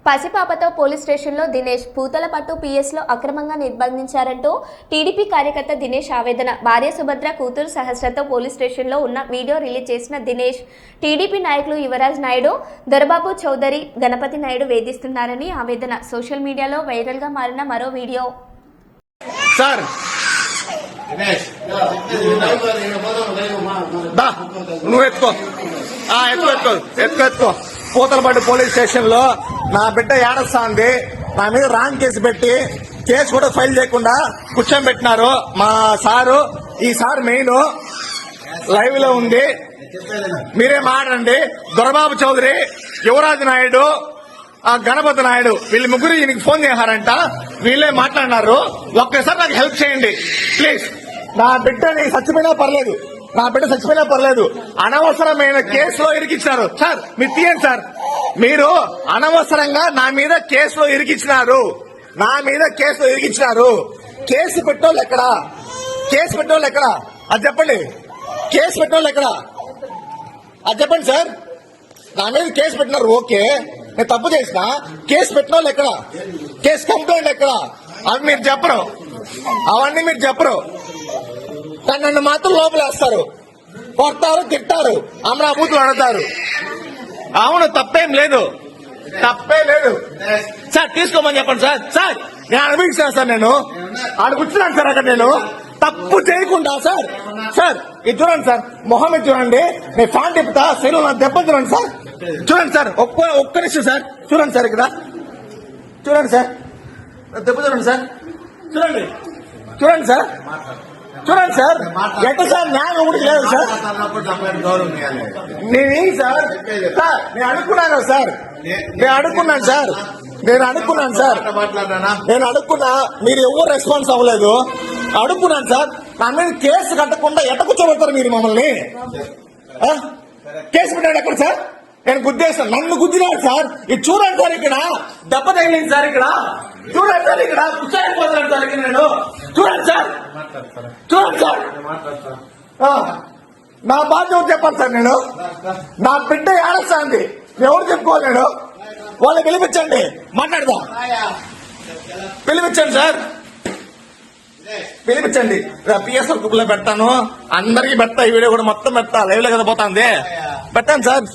పసిపాపతో police స్టేషన్లో దినేష్ పూతలపట్టు పిఎస్లో అక్రమంగా నిర్బంధించారంటూ TDP కార్యకర్త దినేష్ ఆవేదన. భార్య సుభద్ర, కూతురు సహస్రతో పోలీస్ స్టేషన్లో ఉన్న వీడియో రిలీజ్ చేసిన దినేష్, టీడీపీ నాయకులు యువరాజ్ నాయుడు, దొరబాబు చౌదరి, గణపతి నాయుడు వేధిస్తున్నారని ఆవేదన. సోషల్ మీడియాలో వైరల్గా మారిన మరో వీడియో. సార్ నువ్వు ఎత్తుకో ఎత్తుకో పూతలపట్టు పోలీస్ స్టేషన్ లో నా బిడ్డ ఏడస్తాంది. నా మీద రాంగ్ కేసు పెట్టి కేసు కూడా ఫైల్ చేయకుండా కూర్చోబెట్టినారు మా సారు. ఈ సార్ మెయిన్ లైవ్ లో ఉంది, మీరే మాట్లాడండి. దొరబాబు చౌదరి, యువరాజ్ నాయుడు, గణపతి నాయుడు వీళ్ళు ముగ్గురు ఈయనకి ఫోన్ చేశారంట. వీళ్ళే మాట్లాడినారు. ఒక్కసారి నాకు హెల్ప్ చేయండి ప్లీజ్. నా బిడ్డని చచ్చిపోయినా పర్లేదు, నా బిడ్డ చచ్చిపోయినా పర్లేదు, అనవసరమైన కేసులో ఇరికించినారు. సార్ మీరు తీయండి సార్. మీరు అనవసరంగా నా మీద కేసులో ఇరికించినారు, నా మీద కేసులో ఇరికించినారు. కేసు పెట్టోళ్ళు ఎక్కడా? కేసు పెట్టోళ్ళు ఎక్కడా? అది చెప్పండి. కేసు పెట్టోళ్ళు ఎక్కడా? అది చెప్పండి సార్. నా మీద కేసు పెట్టినారు, ఓకే, నేను తప్పు చేసిన. కేసు పెట్టిన వాళ్ళు ఎక్కడ? కేసు కంప్లైంట్ ఎక్కడ? అవి మీరు చెప్పరు, అవన్నీ మీరు చెప్పరు. కానీ నన్ను మాత్రం లోపలేస్తారు, కొడతారు, తిట్టారు, అమరాబూతులు అడుగుతారు. అవును, తప్పేం లేదు, తప్పే లేదు సార్. తీసుకోమని చెప్పండి సార్. సార్ నేను అనుభవించాను సార్, నేను ఆడ కూర్చున్నాను సార్ అక్కడ. నేను తప్పు చేయకుండా సార్. సార్ ఇది చూడండి సార్, మొహం ఇది చూడండి. నేను ఫాన్ తిప్పుతా, సెలవు నా దెబ్బ చూడండి సార్. చూడండి సార్, ఒక్క నిమిషం సార్. చూడండి సార్, ఇక్కడ చూడండి సార్, దెబ్బ చూడండి సార్. చూడండి చూడండి సార్, చూడండి సార్. ఎట్ట సార్ న్యాయం ఒకటి లేదు సార్. నేను సార్ నేను అనుకున్నాను సార్, నేను అడుక్కున్నాను సార్, నేను అడుక్కున్నాను సార్, నేను అడుక్కున్నా. మీరు ఎవరు రెస్పాన్స్ అవ్వలేదు. అడుక్కున్నాను సార్. నా మీద కేసు కట్టకుండా ఎట్ట కూర్చోబెడతారు మీరు మమ్మల్ని? కేసు పెట్టాడు ఎక్కడ సార్? నేను గుద్దేస్తాను, నన్ను గుద్దినాడు సార్. ఇది చూడండి సార్, ఇక్కడ దెబ్బ తగిలింది సార్. ఇక్కడ చూడండి సార్, ఇక్కడ కూర్చోలేకపోతున్నాను సార్. ఇక్కడ నేను చూడండి సార్, చూడండి సార్. నా బాధ్యత చెప్పాలి సార్. నేను నా బిడ్డ ఏడస్తాంది, ఎవరు చెప్పుకోవాలి? నేను వాళ్ళు పిలిపించండి, మాట్లాడదాం. పిలిపించండి సార్, పిలిపించండి. పిఎస్ఆర్ గ్రూప్ లో పెడతాను, అందరికి పెడతా. ఈ వీడియో కూడా మొత్తం పెడతా, లైవ్ లో కదా పోతాంది. పెట్టండి సార్.